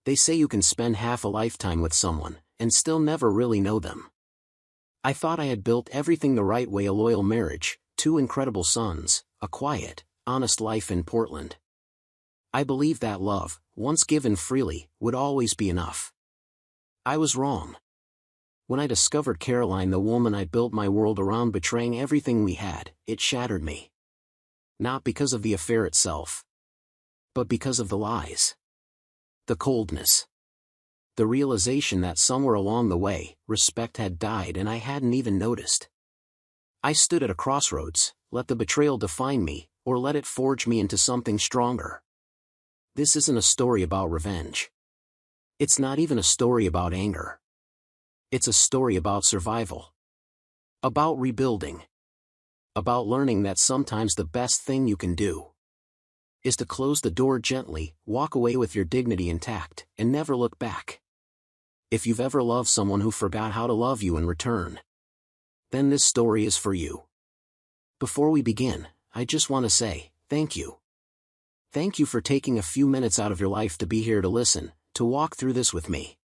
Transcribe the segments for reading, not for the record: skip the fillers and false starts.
They say you can spend half a lifetime with someone, and still never really know them. I thought I had built everything the right way: a loyal marriage, 2 incredible sons, a quiet, honest life in Portland. I believed that love, once given freely, would always be enough. I was wrong. When I discovered Caroline, the woman I built my world around, betraying everything we had, it shattered me. Not because of the affair itself, but because of the lies. The coldness. The realization that somewhere along the way, respect had died and I hadn't even noticed. I stood at a crossroads: let the betrayal define me, or let it forge me into something stronger. This isn't a story about revenge. It's not even a story about anger. It's a story about survival. About rebuilding. About learning that sometimes the best thing you can do is to close the door gently, walk away with your dignity intact, and never look back. If you've ever loved someone who forgot how to love you in return, then this story is for you. Before we begin, I just want to say, thank you. Thank you for taking a few minutes out of your life to be here to listen, to walk through this with me.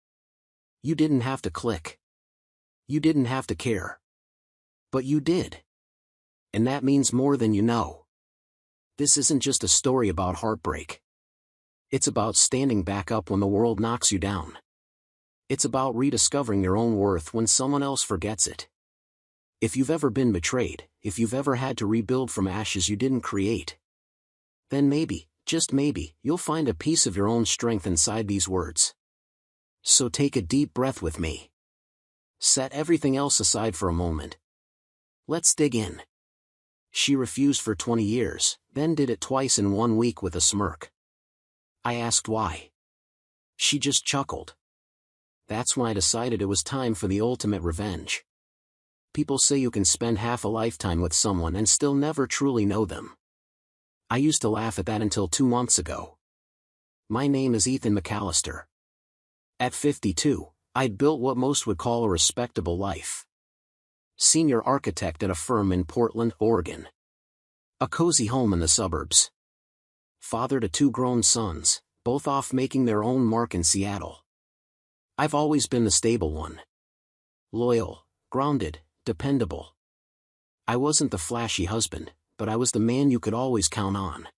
You didn't have to click. You didn't have to care. But you did. And that means more than you know. This isn't just a story about heartbreak. It's about standing back up when the world knocks you down. It's about rediscovering your own worth when someone else forgets it. If you've ever been betrayed, if you've ever had to rebuild from ashes you didn't create, then maybe, just maybe, you'll find a piece of your own strength inside these words. So take a deep breath with me. Set everything else aside for a moment. Let's dig in. She refused for 20 years, then did it twice in 1 week with a smirk. I asked why. She just chuckled. That's when I decided it was time for the ultimate revenge. People say you can spend half a lifetime with someone and still never truly know them. I used to laugh at that until 2 months ago. My name is Ethan McAllister. At 52, I'd built what most would call a respectable life. Senior architect at a firm in Portland, Oregon. A cozy home in the suburbs. Father to 2 grown sons, both off making their own mark in Seattle. I've always been the stable one. Loyal, grounded, dependable. I wasn't the flashy husband, but I was the man you could always count on.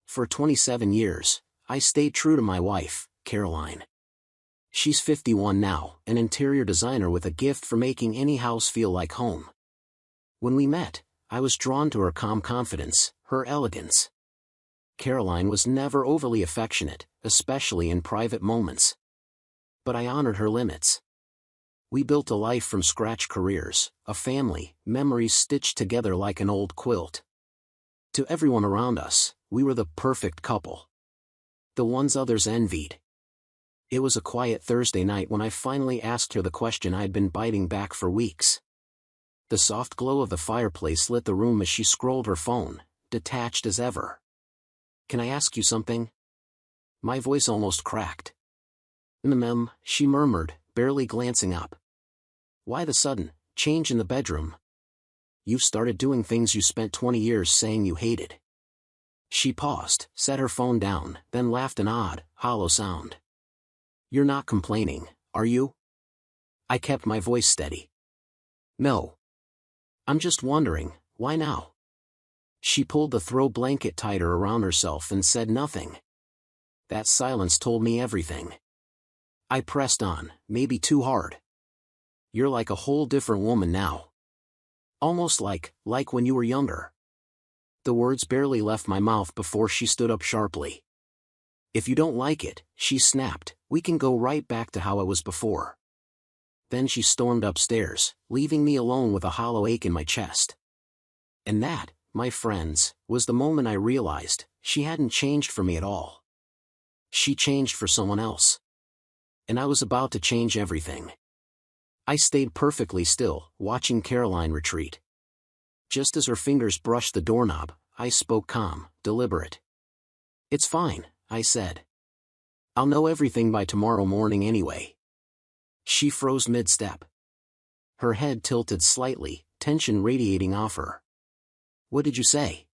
For 27 years, I stayed true to my wife, Caroline. She's 51 now, an interior designer with a gift for making any house feel like home. When we met, I was drawn to her calm confidence, her elegance. Caroline was never overly affectionate, especially in private moments. But I honored her limits. We built a life from scratch: careers, a family, memories stitched together like an old quilt. To everyone around us, we were the perfect couple. The ones others envied. It was a quiet Thursday night when I finally asked her the question I'd been biting back for weeks. The soft glow of the fireplace lit the room as she scrolled her phone, detached as ever. "Can I ask you something?" My voice almost cracked. She murmured, barely glancing up. "Why the sudden change in the bedroom?" "You've started doing things you spent 20 years saying you hated." She paused, set her phone down, then laughed an odd, hollow sound. "You're not complaining, are you?" I kept my voice steady. "No. I'm just wondering, why now?" She pulled the throw blanket tighter around herself and said nothing. That silence told me everything. I pressed on, maybe too hard. "You're like a whole different woman now. Almost like when you were younger." The words barely left my mouth before she stood up sharply. "If you don't like it," she snapped, "we can go right back to how it was before." Then she stormed upstairs, leaving me alone with a hollow ache in my chest. And that, my friends, was the moment I realized she hadn't changed for me at all. She changed for someone else. And I was about to change everything. I stayed perfectly still, watching Caroline retreat. Just as her fingers brushed the doorknob, I spoke calm, deliberate. "It's fine," I said. "I'll know everything by tomorrow morning anyway." She froze mid-step. Her head tilted slightly, tension radiating off her. "What did you say?"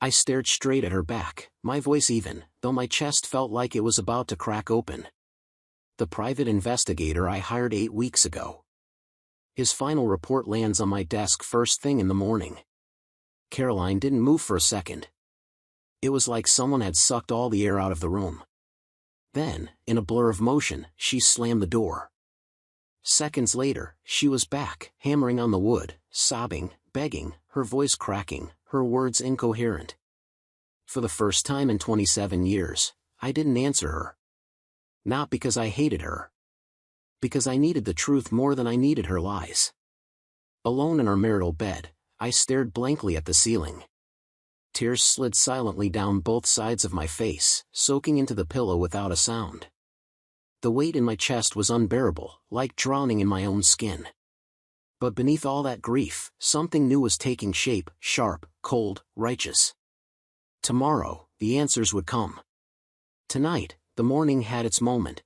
I stared straight at her back, my voice even, though my chest felt like it was about to crack open. The private investigator I hired 8 weeks ago. His final report lands on my desk first thing in the morning. Caroline didn't move for a second. It was like someone had sucked all the air out of the room. Then, in a blur of motion, she slammed the door. Seconds later, she was back, hammering on the wood, sobbing, begging, her voice cracking, her words incoherent. For the first time in 27 years, I didn't answer her. Not because I hated her. Because I needed the truth more than I needed her lies. Alone in our marital bed, I stared blankly at the ceiling. Tears slid silently down both sides of my face, soaking into the pillow without a sound. The weight in my chest was unbearable, like drowning in my own skin. But beneath all that grief, something new was taking shape, sharp, cold, righteous. Tomorrow, the answers would come. Tonight, the morning had its moment.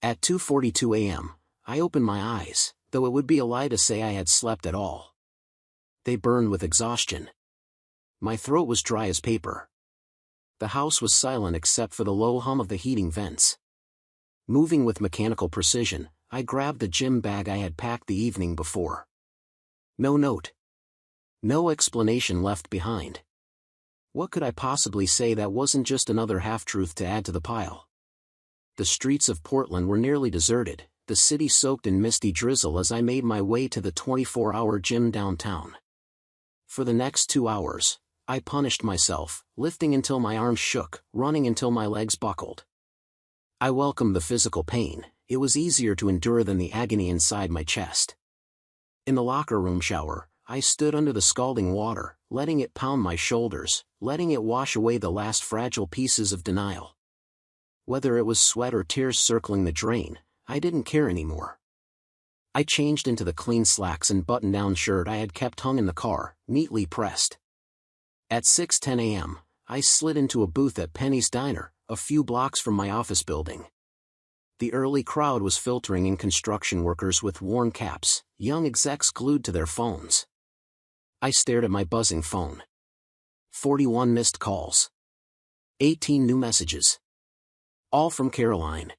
At 2:42 a.m., I opened my eyes, though it would be a lie to say I had slept at all. They burned with exhaustion. My throat was dry as paper. The house was silent except for the low hum of the heating vents. Moving with mechanical precision, I grabbed the gym bag I had packed the evening before. No note. No explanation left behind. What could I possibly say that wasn't just another half-truth to add to the pile? The streets of Portland were nearly deserted, the city soaked in misty drizzle as I made my way to the 24-hour gym downtown. For the next 2 hours, I punished myself, lifting until my arms shook, running until my legs buckled. I welcomed the physical pain, it was easier to endure than the agony inside my chest. In the locker room shower, I stood under the scalding water, letting it pound my shoulders, letting it wash away the last fragile pieces of denial. Whether it was sweat or tears circling the drain, I didn't care anymore. I changed into the clean slacks and button-down shirt I had kept hung in the car, neatly pressed. At 6:10 a.m., I slid into a booth at Penny's Diner, a few blocks from my office building. The early crowd was filtering in construction workers with worn caps, young execs glued to their phones. I stared at my buzzing phone. 41 missed calls. 18 new messages. All from Caroline.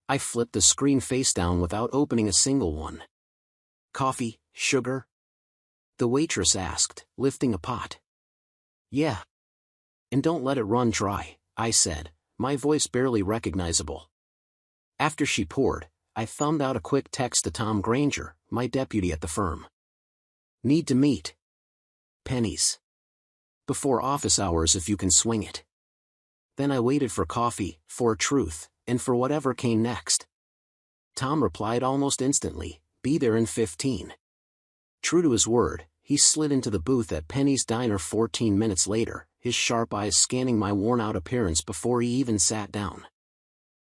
I flipped the screen face down without opening a single one. Coffee, sugar? The waitress asked, lifting a pot. Yeah. And don't let it run dry, I said, my voice barely recognizable. After she poured, I thumbed out a quick text to Tom Granger, my deputy at the firm. Need to meet. Pennies. Before office hours if you can swing it. Then I waited for coffee, for truth, and for whatever came next. Tom replied almost instantly, be there in 15. True to his word, he slid into the booth at Penny's Diner 14 minutes later, his sharp eyes scanning my worn-out appearance before he even sat down.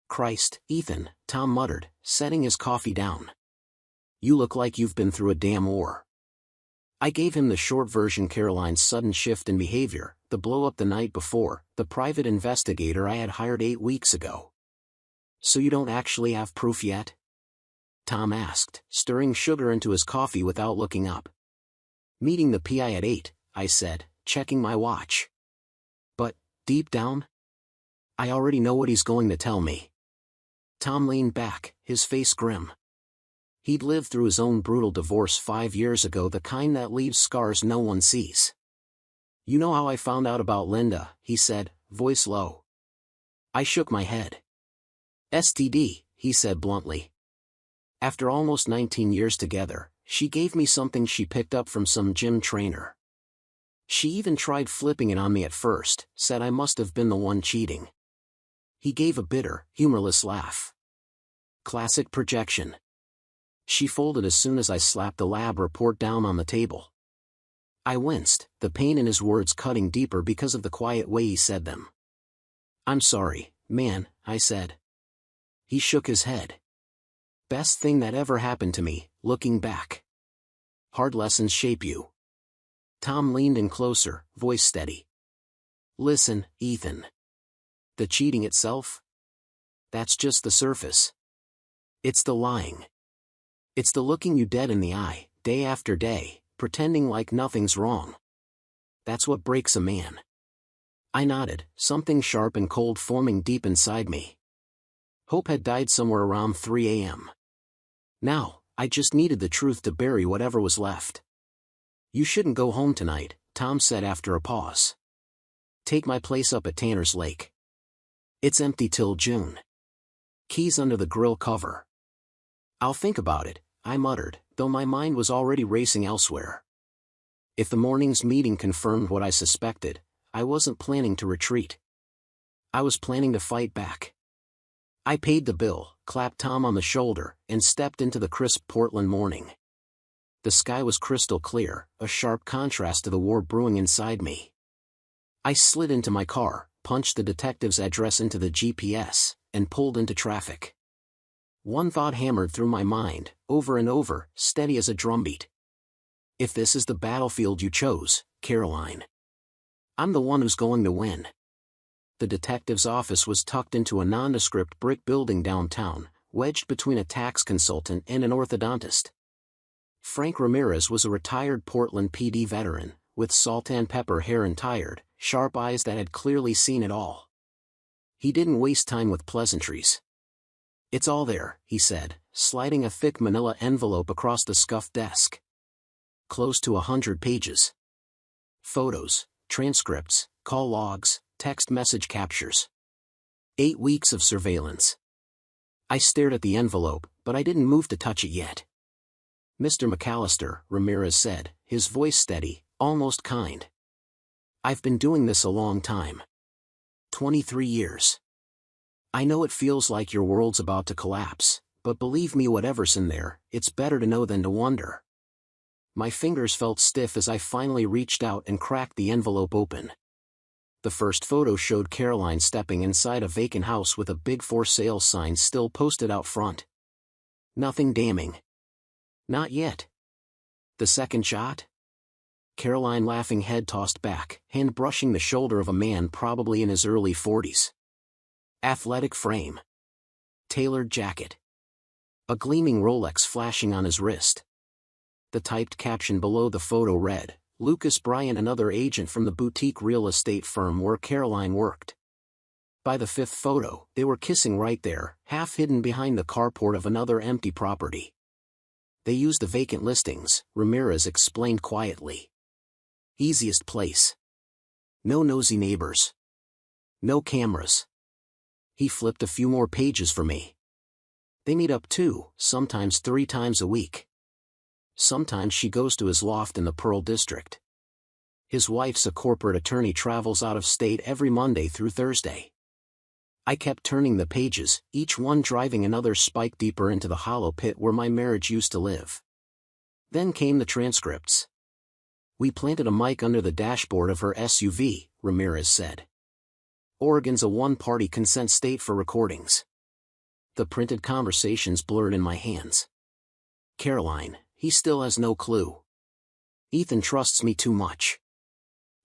Christ, Ethan, Tom muttered, setting his coffee down. You look like you've been through a damn war. I gave him the short version: Caroline's sudden shift in behavior, the blow-up the night before, the private investigator I had hired 8 weeks ago. So you don't actually have proof yet? Tom asked, stirring sugar into his coffee without looking up. Meeting the PI at 8, I said, checking my watch. But, deep down, I already know what he's going to tell me. Tom leaned back, his face grim. He'd lived through his own brutal divorce 5 years ago, the kind that leaves scars no one sees. You know how I found out about Linda, he said, voice low. I shook my head. STD, he said bluntly. After almost 19 years together, she gave me something she picked up from some gym trainer. She even tried flipping it on me at first, said I must have been the one cheating. He gave a bitter, humorless laugh. Classic projection. She folded as soon as I slapped the lab report down on the table. I winced, the pain in his words cutting deeper because of the quiet way he said them. I'm sorry, man, I said. He shook his head. Best thing that ever happened to me, looking back. Hard lessons shape you. Tom leaned in closer, voice steady. Listen, Ethan. The cheating itself? That's just the surface. It's the lying. It's the looking you dead in the eye, day after day, pretending like nothing's wrong. That's what breaks a man. I nodded, something sharp and cold forming deep inside me. Hope had died somewhere around 3 a.m. Now, I just needed the truth to bury whatever was left. You shouldn't go home tonight, Tom said after a pause. Take my place up at Tanner's Lake. It's empty till June. Keys under the grill cover. I'll think about it, I muttered, though my mind was already racing elsewhere. If the morning's meeting confirmed what I suspected, I wasn't planning to retreat. I was planning to fight back. I paid the bill, clapped Tom on the shoulder, and stepped into the crisp Portland morning. The sky was crystal clear, a sharp contrast to the war brewing inside me. I slid into my car, punched the detective's address into the GPS, and pulled into traffic. One thought hammered through my mind, over and over, steady as a drumbeat. If this is the battlefield you chose, Caroline, I'm the one who's going to win. The detective's office was tucked into a nondescript brick building downtown, wedged between a tax consultant and an orthodontist. Frank Ramirez was a retired Portland PD veteran, with salt and pepper hair and tired, sharp eyes that had clearly seen it all. He didn't waste time with pleasantries. It's all there, he said, sliding a thick manila envelope across the scuffed desk. Close to 100 pages. Photos, transcripts, call logs, text message captures. 8 weeks of surveillance. I stared at the envelope, but I didn't move to touch it yet. Mr. McAllister, Ramirez said, his voice steady, almost kind. I've been doing this a long time. 23 years. I know it feels like your world's about to collapse, but believe me, whatever's in there, it's better to know than to wonder. My fingers felt stiff as I finally reached out and cracked the envelope open. The first photo showed Caroline stepping inside a vacant house with a big for sale sign still posted out front. Nothing damning. Not yet. The second shot? Caroline laughing, head tossed back, hand brushing the shoulder of a man probably in his early 40s. Athletic frame. Tailored jacket. A gleaming Rolex flashing on his wrist. The typed caption below the photo read, Lucas Bryant, another agent from the boutique real estate firm where Caroline worked. By the fifth photo, they were kissing right there, half hidden behind the carport of another empty property. They used the vacant listings, Ramirez explained quietly. Easiest place. No nosy neighbors. No cameras. He flipped a few more pages for me. They meet up 2, sometimes 3 times a week. Sometimes she goes to his loft in the Pearl District. His wife's a corporate attorney, travels out of state every Monday through Thursday. I kept turning the pages, each one driving another spike deeper into the hollow pit where my marriage used to live. Then came the transcripts. We planted a mic under the dashboard of her SUV, Ramirez said. Oregon's a one-party consent state for recordings. The printed conversations blurred in my hands. Caroline, he still has no clue. Ethan trusts me too much.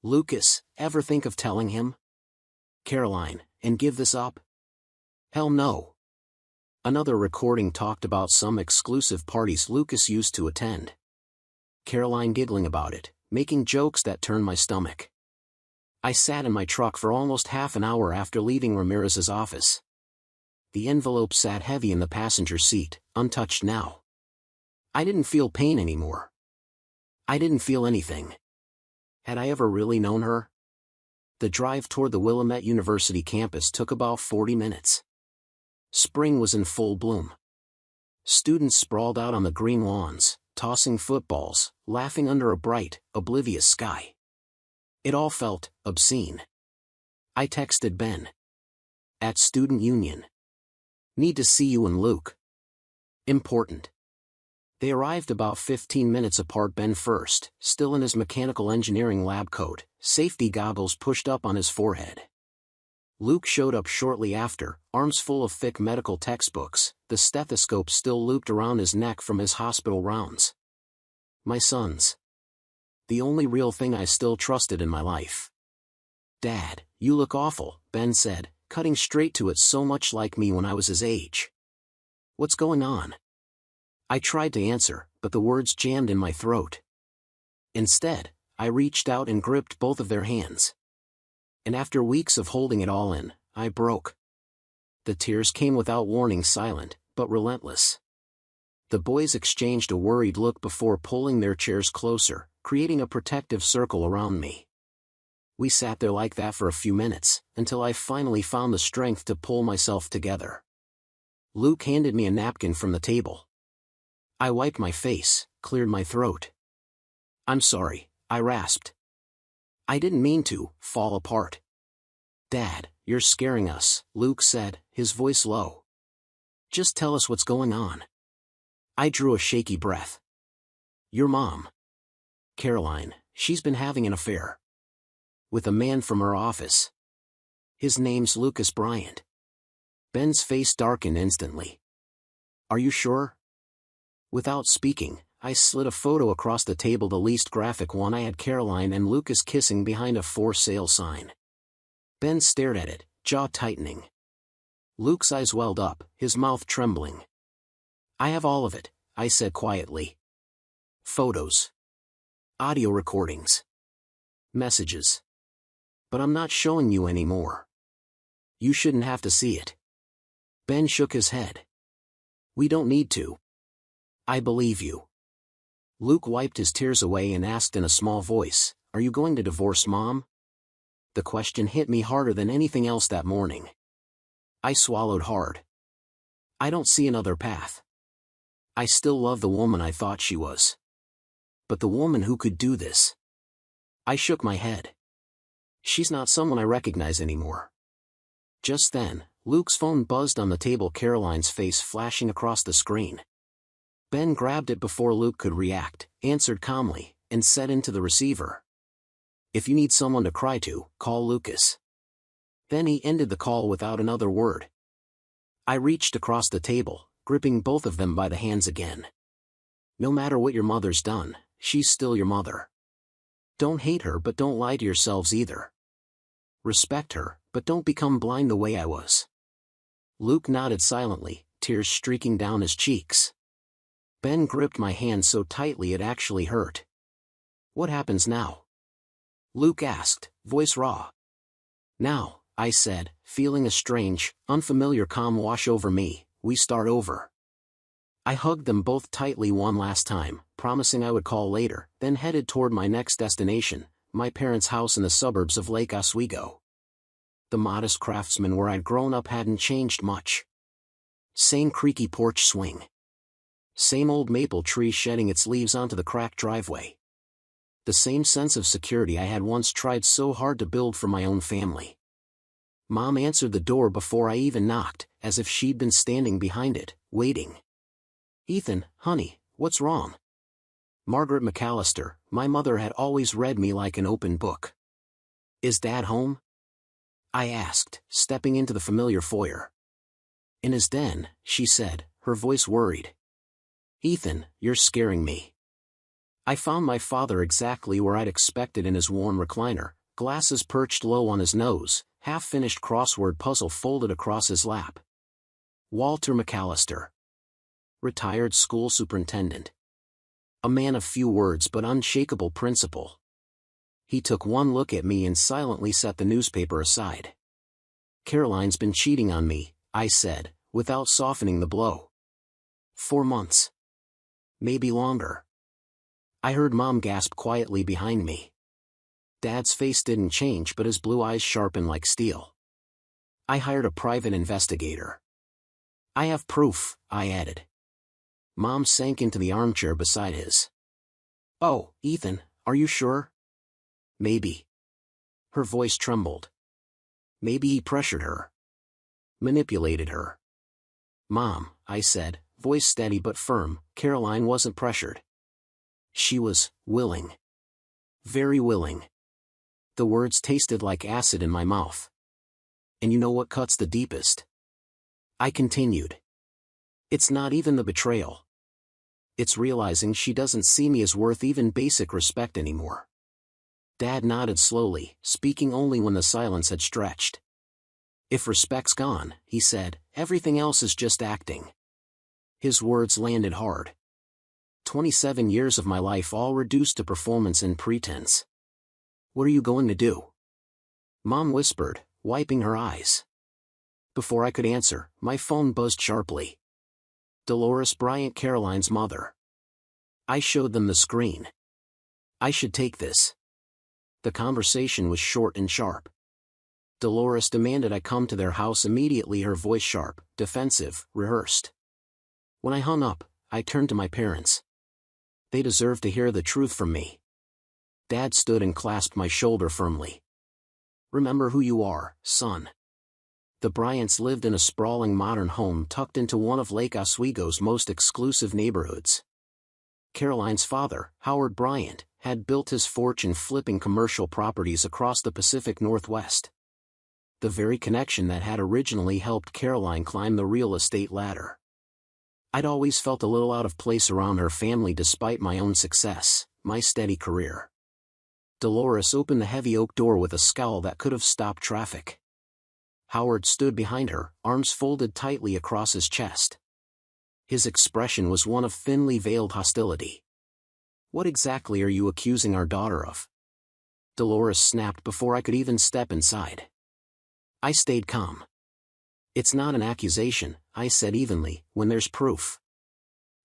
Lucas, ever think of telling him? Caroline, and give this up? Hell no. Another recording talked about some exclusive parties Lucas used to attend. Caroline giggling about it, making jokes that turned my stomach. I sat in my truck for almost half an hour after leaving Ramirez's office. The envelope sat heavy in the passenger seat, untouched now. I didn't feel pain anymore. I didn't feel anything. Had I ever really known her? The drive toward the Willamette University campus took about 40 minutes. Spring was in full bloom. Students sprawled out on the green lawns, tossing footballs, laughing under a bright, oblivious sky. It all felt obscene. I texted Ben. At Student Union. Need to see you and Luke. Important. They arrived about 15 minutes apart. Ben first, still in his mechanical engineering lab coat, safety goggles pushed up on his forehead. Luke showed up shortly after, arms full of thick medical textbooks, the stethoscope still looped around his neck from his hospital rounds. My sons. The only real thing I still trusted in my life. Dad, you look awful, Ben said, cutting straight to it, so much like me when I was his age. What's going on? I tried to answer, but the words jammed in my throat. Instead, I reached out and gripped both of their hands. And after weeks of holding it all in, I broke. The tears came without warning, silent, but relentless. The boys exchanged a worried look before pulling their chairs closer, creating a protective circle around me. We sat there like that for a few minutes, until I finally found the strength to pull myself together. Luke handed me a napkin from the table. I wiped my face, cleared my throat. "I'm sorry," I rasped. "I didn't mean to fall apart." "Dad, you're scaring us," Luke said, his voice low. "Just tell us what's going on." I drew a shaky breath. "Your mom, Caroline, she's been having an affair with a man from her office. His name's Lucas Bryant." Ben's face darkened instantly. "Are you sure?" Without speaking, I slid a photo across the table, the least graphic one. I had Caroline and Lucas kissing behind a for sale sign. Ben stared at it, jaw tightening. Luke's eyes welled up, his mouth trembling. "I have all of it," I said quietly. "Photos. Audio recordings. Messages. But I'm not showing you anymore. You shouldn't have to see it." Ben shook his head. "We don't need to. I believe you." Luke wiped his tears away and asked in a small voice, "Are you going to divorce Mom?" The question hit me harder than anything else that morning. I swallowed hard. I don't see another path. I still love the woman I thought she was. But the woman who could do this. I shook my head. She's not someone I recognize anymore. Just then, Luke's phone buzzed on the table, Caroline's face flashing across the screen. Ben grabbed it before Luke could react, answered calmly, and said into the receiver, "If you need someone to cry to, call Lucas." Then he ended the call without another word. I reached across the table, gripping both of them by the hands again. "No matter what your mother's done, she's still your mother. Don't hate her, but don't lie to yourselves either. Respect her, but don't become blind the way I was." Luke nodded silently, tears streaking down his cheeks. Ben gripped my hand so tightly it actually hurt. "What happens now?" Luke asked, voice raw. "Now," I said, feeling a strange, unfamiliar calm wash over me, "we start over." I hugged them both tightly one last time, promising I would call later, then headed toward my next destination, my parents' house in the suburbs of Lake Oswego. The modest craftsman where I'd grown up hadn't changed much. Same creaky porch swing. Same old maple tree shedding its leaves onto the cracked driveway. The same sense of security I had once tried so hard to build for my own family. Mom answered the door before I even knocked, as if she'd been standing behind it, waiting. "Ethan, honey, what's wrong?" Margaret McAllister, my mother, had always read me like an open book. "Is Dad home?" I asked, stepping into the familiar foyer. "In his den," she said, her voice worried. "Ethan, you're scaring me." I found my father exactly where I'd expected, in his worn recliner, glasses perched low on his nose, half-finished crossword puzzle folded across his lap. Walter McAllister. Retired school superintendent. A man of few words but unshakable principle. He took one look at me and silently set the newspaper aside. "Caroline's been cheating on me," I said, without softening the blow. 4 months. Maybe longer. I heard Mom gasp quietly behind me. Dad's face didn't change, but his blue eyes sharpened like steel. "I hired a private investigator. I have proof," I added. Mom sank into the armchair beside his. "Oh, Ethan, are you sure?" "Maybe." Her voice trembled. "Maybe he pressured her. Manipulated her." "Mom," I said, voice steady but firm, "Caroline wasn't pressured. She was willing. Very willing." The words tasted like acid in my mouth. "And you know what cuts the deepest?" I continued. "It's not even the betrayal. It's realizing she doesn't see me as worth even basic respect anymore." Dad nodded slowly, speaking only when the silence had stretched. "If respect's gone," he said, "everything else is just acting." His words landed hard. 27 years of my life all reduced to performance and pretense. What are you going to do? Mom whispered, wiping her eyes. Before I could answer, my phone buzzed sharply. Dolores Bryant, Caroline's mother. I showed them the screen. I should take this. The conversation was short and sharp. Dolores demanded I come to their house immediately, her voice sharp, defensive, rehearsed. When I hung up, I turned to my parents. They deserved to hear the truth from me. Dad stood and clasped my shoulder firmly. Remember who you are, son. The Bryants lived in a sprawling modern home tucked into one of Lake Oswego's most exclusive neighborhoods. Caroline's father, Howard Bryant, had built his fortune flipping commercial properties across the Pacific Northwest. The very connection that had originally helped Caroline climb the real estate ladder. I'd always felt a little out of place around her family despite my own success, my steady career. Dolores opened the heavy oak door with a scowl that could have stopped traffic. Howard stood behind her, arms folded tightly across his chest. His expression was one of thinly veiled hostility. What exactly are you accusing our daughter of? Dolores snapped before I could even step inside. I stayed calm. It's not an accusation, I said evenly, when there's proof.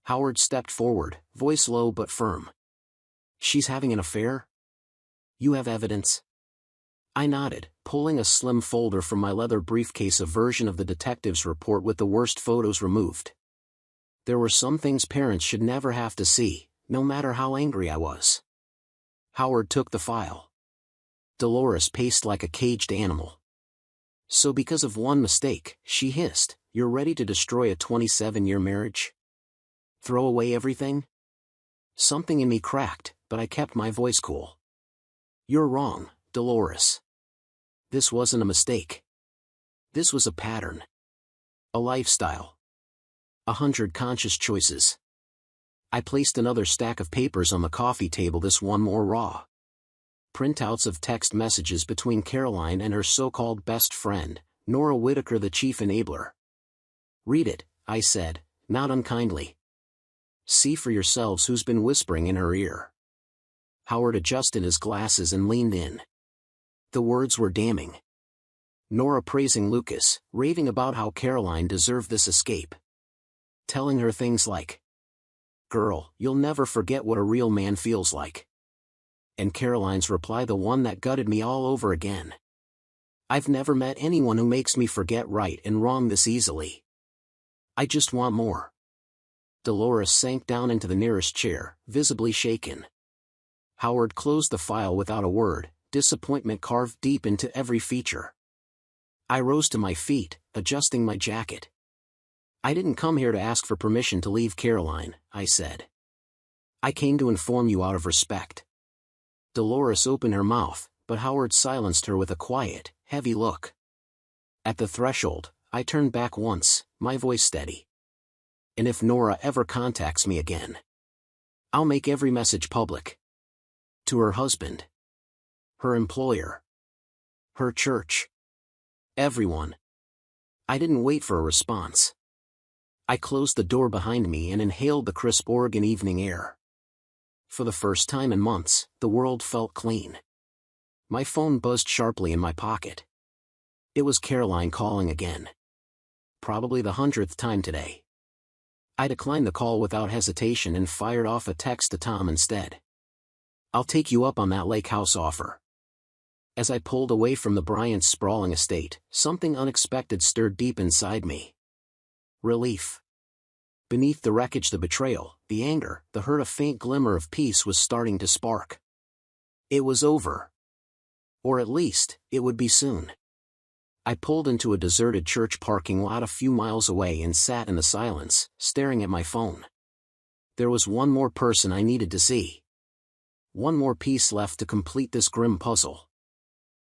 Howard stepped forward, voice low but firm. She's having an affair? You have evidence? I nodded, pulling a slim folder from my leather briefcase, a version of the detective's report with the worst photos removed. There were some things parents should never have to see, no matter how angry I was. Howard took the file. Dolores paced like a caged animal. So because of one mistake, she hissed, you're ready to destroy a 27-year marriage? Throw away everything? Something in me cracked, but I kept my voice cool. You're wrong, Dolores. This wasn't a mistake. This was a pattern. A lifestyle. 100 conscious choices. I placed another stack of papers on the coffee table, this one more raw. Printouts of text messages between Caroline and her so-called best friend, Nora Whitaker, the chief enabler. Read it, I said, not unkindly. See for yourselves who's been whispering in her ear. Howard adjusted his glasses and leaned in. The words were damning. Nora praising Lucas, raving about how Caroline deserved this escape. Telling her things like, "Girl, you'll never forget what a real man feels like." And Caroline's reply, the one that gutted me all over again. I've never met anyone who makes me forget right and wrong this easily. I just want more. Dolores sank down into the nearest chair, visibly shaken. Howard closed the file without a word, disappointment carved deep into every feature. I rose to my feet, adjusting my jacket. I didn't come here to ask for permission to leave Caroline, I said. I came to inform you out of respect. Dolores opened her mouth, but Howard silenced her with a quiet, heavy look. At the threshold, I turned back once, my voice steady. And if Nora ever contacts me again, I'll make every message public. To her husband. Her employer. Her church. Everyone. I didn't wait for a response. I closed the door behind me and inhaled the crisp Oregon evening air. For the first time in months, the world felt clean. My phone buzzed sharply in my pocket. It was Caroline calling again. Probably the 100th time today. I declined the call without hesitation and fired off a text to Tom instead. I'll take you up on that lake house offer. As I pulled away from the Bryant's sprawling estate, something unexpected stirred deep inside me. Relief. Beneath the wreckage, the betrayal, the anger, the hurt, a faint glimmer of peace was starting to spark. It was over. Or at least, it would be soon. I pulled into a deserted church parking lot a few miles away and sat in the silence, staring at my phone. There was one more person I needed to see. One more piece left to complete this grim puzzle.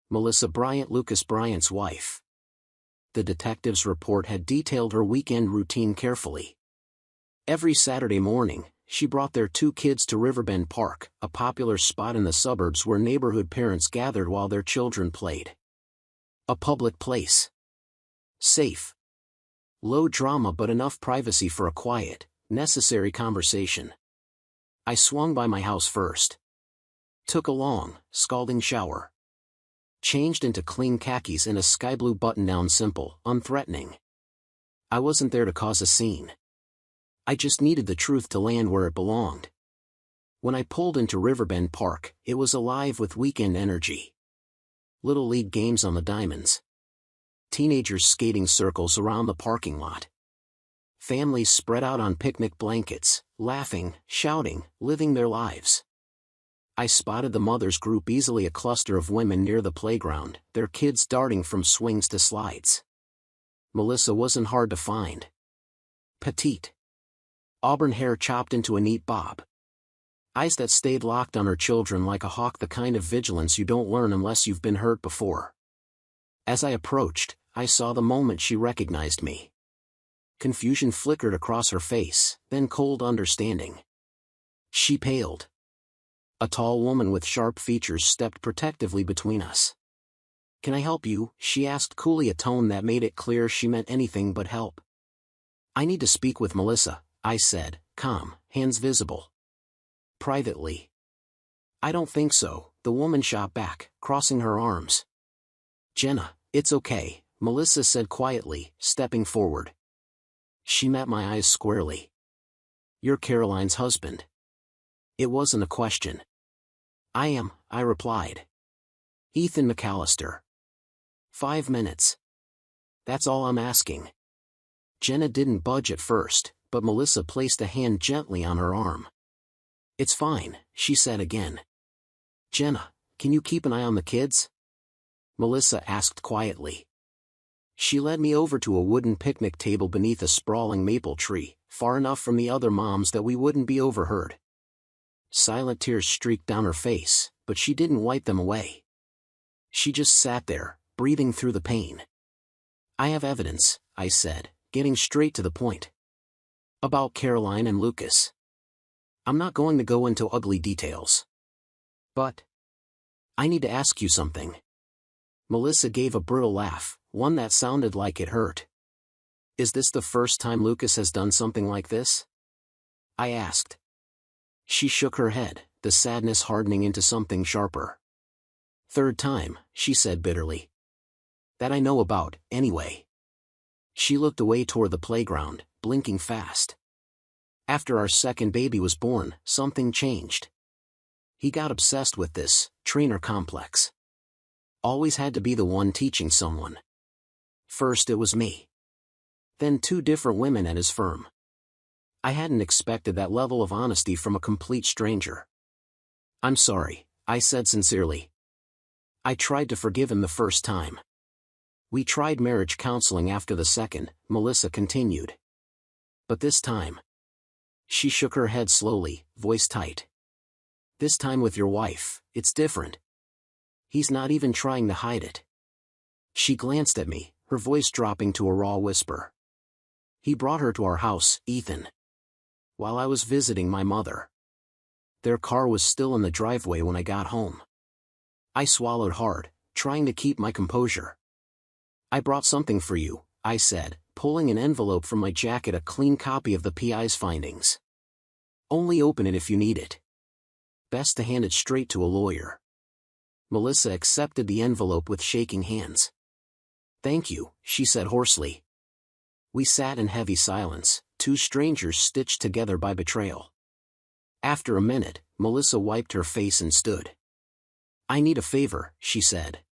Melissa Bryant, Lucas Bryant's wife. The detective's report had detailed her weekend routine carefully. Every Saturday morning, she brought their 2 kids to Riverbend Park, a popular spot in the suburbs where neighborhood parents gathered while their children played. A public place. Safe. Low drama but enough privacy for a quiet, necessary conversation. I swung by my house first. Took a long, scalding shower. Changed into clean khakis and a sky blue button-down, simple, unthreatening. I wasn't there to cause a scene. I just needed the truth to land where it belonged. When I pulled into Riverbend Park, it was alive with weekend energy. Little league games on the diamonds. Teenagers skating circles around the parking lot. Families spread out on picnic blankets, laughing, shouting, living their lives. I spotted the mothers group, easily a cluster of women near the playground, their kids darting from swings to slides. Melissa wasn't hard to find. Petite. Auburn hair chopped into a neat bob. Eyes that stayed locked on her children like a hawk, the kind of vigilance you don't learn unless you've been hurt before. As I approached, I saw the moment she recognized me. Confusion flickered across her face, then cold understanding. She paled. A tall woman with sharp features stepped protectively between us. "Can I help you?" she asked coolly, a tone that made it clear she meant anything but help. "I need to speak with Melissa," I said, calm, hands visible. "Privately?" "I don't think so," the woman shot back, crossing her arms. "Jenna, it's okay," Melissa said quietly, stepping forward. She met my eyes squarely. "You're Caroline's husband." It wasn't a question. "I am," I replied. "Ethan McAllister." 5 minutes. "That's all I'm asking." Jenna didn't budge at first, but Melissa placed a hand gently on her arm. "It's fine," she said again. "Jenna, can you keep an eye on the kids?" Melissa asked quietly. She led me over to a wooden picnic table beneath a sprawling maple tree, far enough from the other moms that we wouldn't be overheard. Silent tears streaked down her face, but she didn't wipe them away. She just sat there, breathing through the pain. "I have evidence," I said, getting straight to the point. "About Caroline and Lucas. I'm not going to go into ugly details. But I need to ask you something." Melissa gave a brittle laugh, one that sounded like it hurt. "Is this the first time Lucas has done something like this?" I asked. She shook her head, the sadness hardening into something sharper. "Third time," she said bitterly. "That I know about, anyway." She looked away toward the playground, blinking fast. "After our second baby was born, something changed. He got obsessed with this trainer complex. Always had to be the one teaching someone. First it was me. Then 2 different women at his firm. I hadn't expected that level of honesty from a complete stranger. "I'm sorry," I said sincerely. I tried to forgive him the first time. "We tried marriage counseling after the second," Melissa continued. "But this time..." She shook her head slowly, voice tight. "This time with your wife, it's different. He's not even trying to hide it." She glanced at me, her voice dropping to a raw whisper. "He brought her to our house, Ethan. While I was visiting my mother. Their car was still in the driveway when I got home." I swallowed hard, trying to keep my composure. "I brought something for you," I said, pulling an envelope from my jacket, a clean copy of the PI's findings. "Only open it if you need it. Best to hand it straight to a lawyer." Melissa accepted the envelope with shaking hands. "Thank you," she said hoarsely. We sat in heavy silence, 2 strangers stitched together by betrayal. After a minute, Melissa wiped her face and stood. "I need a favor," she said.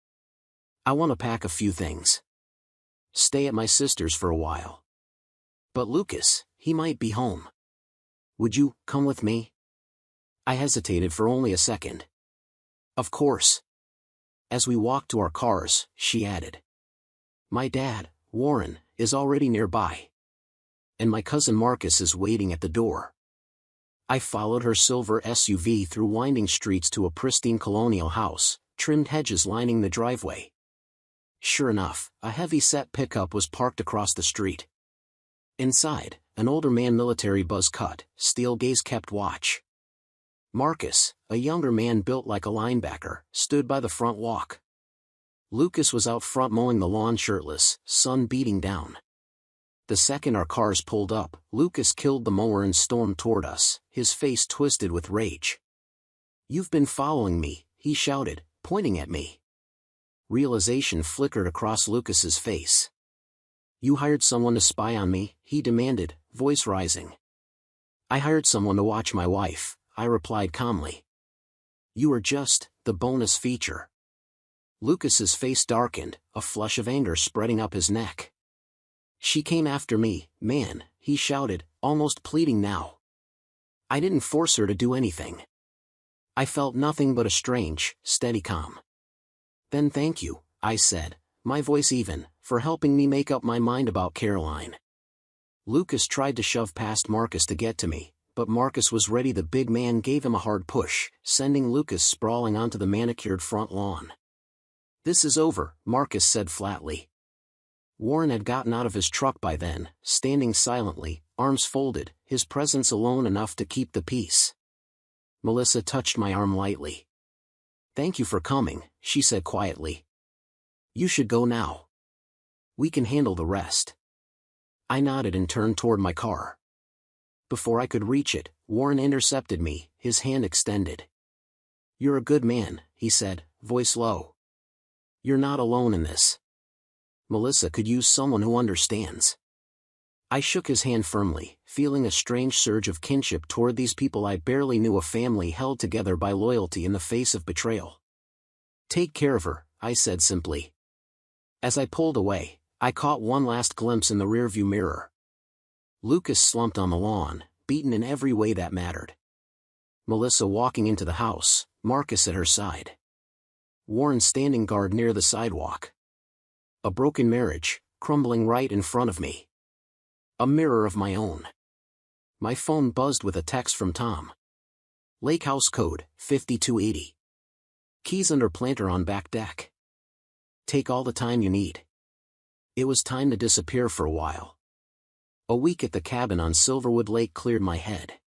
"I want to pack a few things. Stay at my sister's for a while. But Lucas, he might be home. Would you come with me?" I hesitated for only a second. "Of course." As we walked to our cars, she added. "My dad, Warren, is already nearby. And my cousin Marcus is waiting at the door." I followed her silver SUV through winding streets to a pristine colonial house, trimmed hedges lining the driveway. Sure enough, a heavy-set pickup was parked across the street. Inside, an older man, military buzz cut, steel gaze kept watch. Marcus, a younger man built like a linebacker, stood by the front walk. Lucas was out front mowing the lawn shirtless, sun beating down. The second our cars pulled up, Lucas killed the mower and stormed toward us, his face twisted with rage. "You've been following me," he shouted, pointing at me. Realization flickered across Lucas's face. "You hired someone to spy on me?" he demanded, voice rising. "I hired someone to watch my wife," I replied calmly. "You are just the bonus feature." Lucas's face darkened, a flush of anger spreading up his neck. "She came after me, man," he shouted, almost pleading now. "I didn't force her to do anything." I felt nothing but a strange, steady calm. "Then thank you," I said, my voice even, "for helping me make up my mind about Caroline." Lucas tried to shove past Marcus to get to me, but Marcus was ready. The big man gave him a hard push, sending Lucas sprawling onto the manicured front lawn. "This is over," Marcus said flatly. Warren had gotten out of his truck by then, standing silently, arms folded, his presence alone enough to keep the peace. Melissa touched my arm lightly. "Thank you for coming," she said quietly. "You should go now. We can handle the rest." I nodded and turned toward my car. Before I could reach it, Warren intercepted me, his hand extended. "You're a good man," he said, voice low. "You're not alone in this. Melissa could use someone who understands." I shook his hand firmly, feeling a strange surge of kinship toward these people I barely knew, a family held together by loyalty in the face of betrayal. "Take care of her," I said simply. As I pulled away, I caught one last glimpse in the rearview mirror. Lucas slumped on the lawn, beaten in every way that mattered. Melissa walking into the house, Marcus at her side. Warren standing guard near the sidewalk. A broken marriage, crumbling right in front of me. A mirror of my own. My phone buzzed with a text from Tom. "Lake House code, 5280. Keys under planter on back deck. Take all the time you need." It was time to disappear for a while. A week at the cabin on Silverwood Lake cleared my head.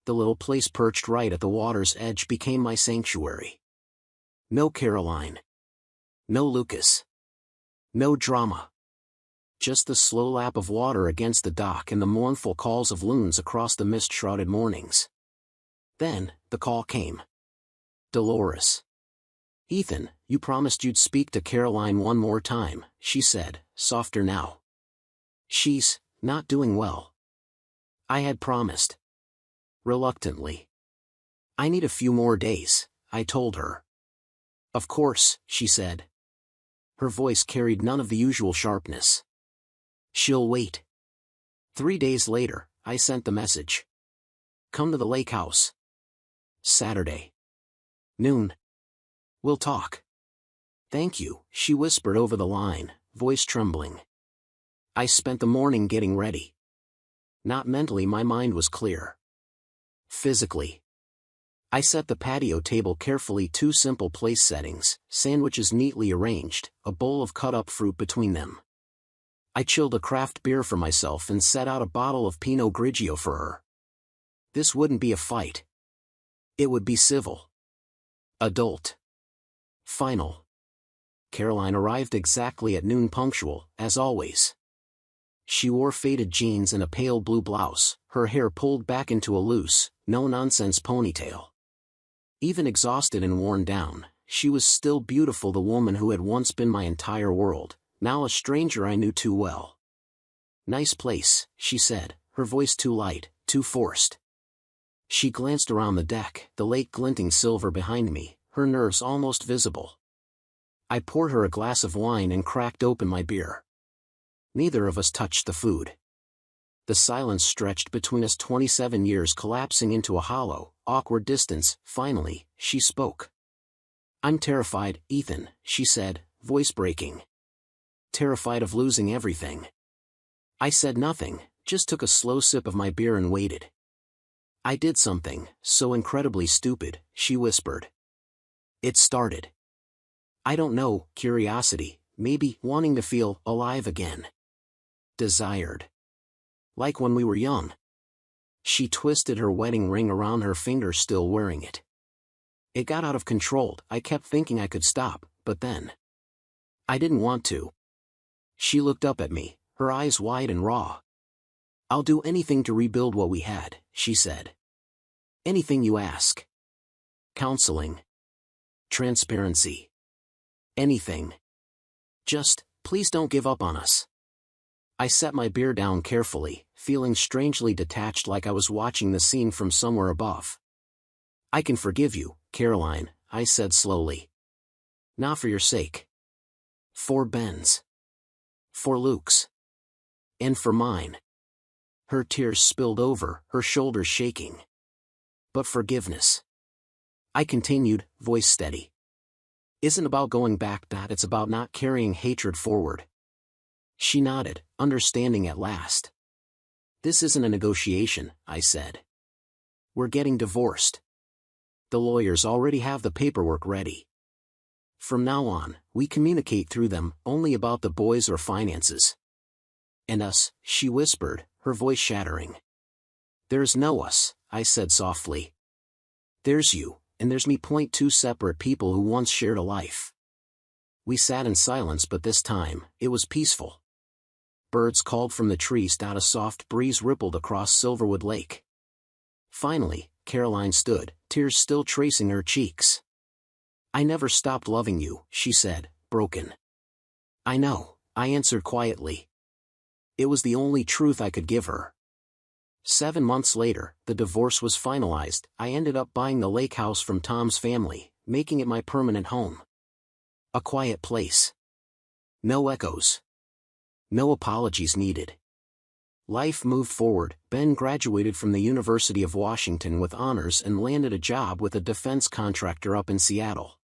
The little place perched right at the water's edge became my sanctuary. No Caroline. No Lucas. No drama. Just the slow lap of water against the dock and the mournful calls of loons across the mist-shrouded mornings. Then, the call came. "Dolores. Ethan, you promised you'd speak to Caroline one more time," she said, softer now. "She's not doing well." I had promised. Reluctantly. "I need a few more days," I told her. "Of course," she said. Her voice carried none of the usual sharpness. "She'll wait." 3 days later, I sent the message. "Come to the lake house. Saturday. Noon. We'll talk." "Thank you," she whispered over the line, voice trembling. I spent the morning getting ready. Not mentally, my mind was clear. Physically. I set the patio table carefully, 2 simple place settings, sandwiches neatly arranged, a bowl of cut-up fruit between them. I chilled a craft beer for myself and set out a bottle of Pinot Grigio for her. This wouldn't be a fight. It would be civil. Adult. Final. Caroline arrived exactly at noon, punctual, as always. She wore faded jeans and a pale blue blouse, her hair pulled back into a loose, no-nonsense ponytail. Even exhausted and worn down, she was still beautiful, the woman who had once been my entire world, now a stranger I knew too well. "Nice place," she said, her voice too light, too forced. She glanced around the deck, the lake glinting silver behind me, her nerves almost visible. I poured her a glass of wine and cracked open my beer. Neither of us touched the food. The silence stretched between us, 27 years collapsing into a hollow, awkward distance. Finally, she spoke. "I'm terrified, Ethan," she said, voice breaking. "Terrified of losing everything." I said nothing, just took a slow sip of my beer and waited. "I did something so incredibly stupid," she whispered. "It started. I don't know, curiosity, maybe wanting to feel alive again. Desired. Like when we were young." She twisted her wedding ring around her finger, still wearing it. "It got out of control. I kept thinking I could stop, but then I didn't want to." She looked up at me, her eyes wide and raw. "I'll do anything to rebuild what we had," she said. "Anything you ask." Counseling. Transparency. Anything. Just, please don't give up on us. I set my beer down carefully, feeling strangely detached like I was watching the scene from somewhere above. I can forgive you, Caroline, I said slowly. Not for your sake. For Ben's. For Luke's. And for mine. Her tears spilled over, her shoulders shaking. But forgiveness. I continued, voice steady. Isn't about going back, it's about not carrying hatred forward. She nodded, understanding at last. This isn't a negotiation, I said. We're getting divorced. The lawyers already have the paperwork ready. From now on, we communicate through them, only about the boys or finances. And us, she whispered, her voice shattering. There's no us, I said softly. There's you, and there's me. Two separate people who once shared a life. We sat in silence, but this time, it was peaceful. Birds called from the trees. A soft breeze rippled across Silverwood Lake. Finally, Caroline stood, tears still tracing her cheeks. I never stopped loving you, she said, broken. I know, I answered quietly. It was the only truth I could give her. 7 months later, the divorce was finalized. I ended up buying the lake house from Tom's family, making it my permanent home. A quiet place. No echoes. No apologies needed. Life moved forward. Ben graduated from the University of Washington with honors and landed a job with a defense contractor up in Seattle.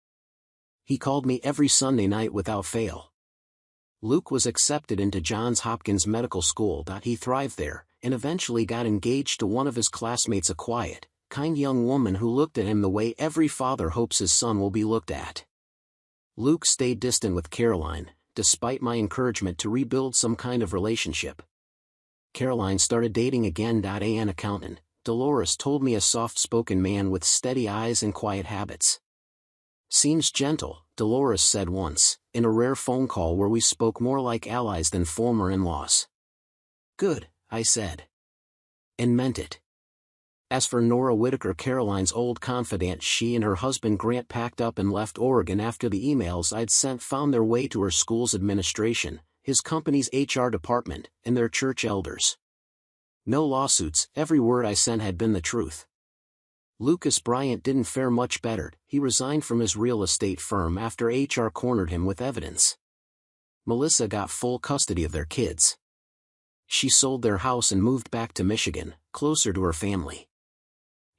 He called me every Sunday night without fail. Luke was accepted into Johns Hopkins Medical School. He thrived there, and eventually got engaged to one of his classmates, a quiet, kind young woman who looked at him the way every father hopes his son will be looked at. Luke stayed distant with Caroline, despite my encouragement to rebuild some kind of relationship. Caroline started dating again. An accountant, Dolores told me, a soft-spoken man with steady eyes and quiet habits. Seems gentle, Dolores said once, in a rare phone call where we spoke more like allies than former in-laws. Good, I said. And meant it. As for Nora Whitaker, Caroline's old confidant, she and her husband Grant packed up and left Oregon after the emails I'd sent found their way to her school's administration, his company's HR department, and their church elders. No lawsuits, every word I sent had been the truth. Lucas Bryant didn't fare much better. He resigned from his real estate firm after HR cornered him with evidence. Melissa got full custody of their kids. She sold their house and moved back to Michigan, closer to her family.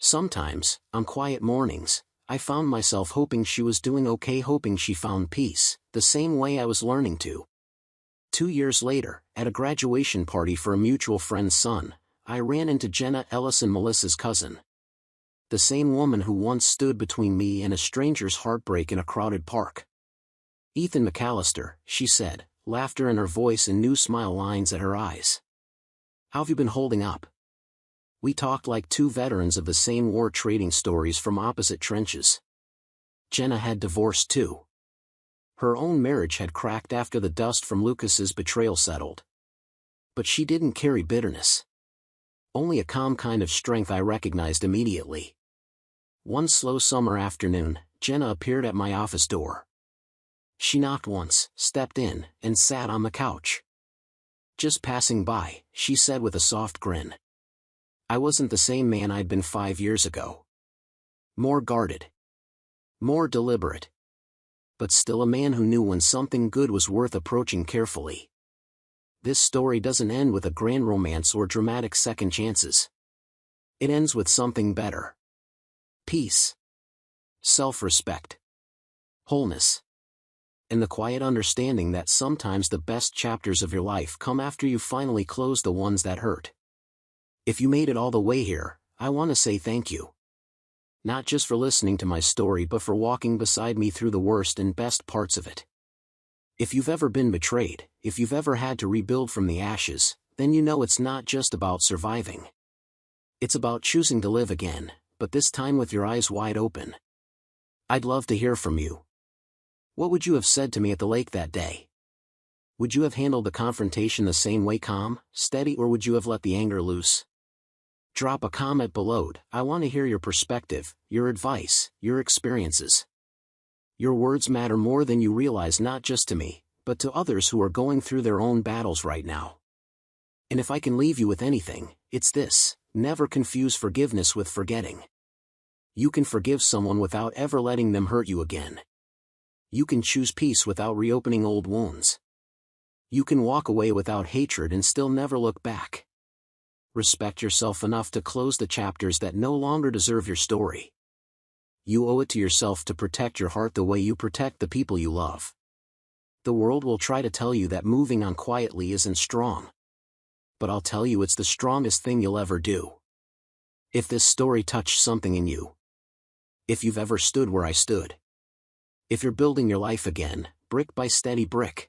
Sometimes, on quiet mornings, I found myself hoping she was doing okay, hoping she found peace, the same way I was learning to. 2 years later, at a graduation party for a mutual friend's son, I ran into Jenna Ellison, Melissa's cousin. The same woman who once stood between me and a stranger's heartbreak in a crowded park. Ethan McAllister, she said, laughter in her voice and new smile lines at her eyes. How have you been holding up? We talked like two veterans of the same war, trading stories from opposite trenches. Jenna had divorced too. Her own marriage had cracked after the dust from Lucas's betrayal settled. But she didn't carry bitterness. Only a calm kind of strength I recognized immediately. One slow summer afternoon, Jenna appeared at my office door. She knocked once, stepped in, and sat on the couch. Just passing by, she said with a soft grin. I wasn't the same man I'd been 5 years ago. More guarded. More deliberate. But still a man who knew when something good was worth approaching carefully. This story doesn't end with a grand romance or dramatic second chances. It ends with something better. Peace. Self-respect. Wholeness. And the quiet understanding that sometimes the best chapters of your life come after you finally close the ones that hurt. If you made it all the way here, I want to say thank you. Not just for listening to my story, but for walking beside me through the worst and best parts of it. If you've ever been betrayed, if you've ever had to rebuild from the ashes, then you know it's not just about surviving. It's about choosing to live again, but this time with your eyes wide open. I'd love to hear from you. What would you have said to me at the lake that day? Would you have handled the confrontation the same way, calm, steady, or would you have let the anger loose? Drop a comment below. I want to hear your perspective, your advice, your experiences. Your words matter more than you realize, not just to me, but to others who are going through their own battles right now. And if I can leave you with anything, it's this: never confuse forgiveness with forgetting. You can forgive someone without ever letting them hurt you again. You can choose peace without reopening old wounds. You can walk away without hatred and still never look back. Respect yourself enough to close the chapters that no longer deserve your story. You owe it to yourself to protect your heart the way you protect the people you love. The world will try to tell you that moving on quietly isn't strong. But I'll tell you, it's the strongest thing you'll ever do. If this story touched something in you, if you've ever stood where I stood, if you're building your life again, brick by steady brick,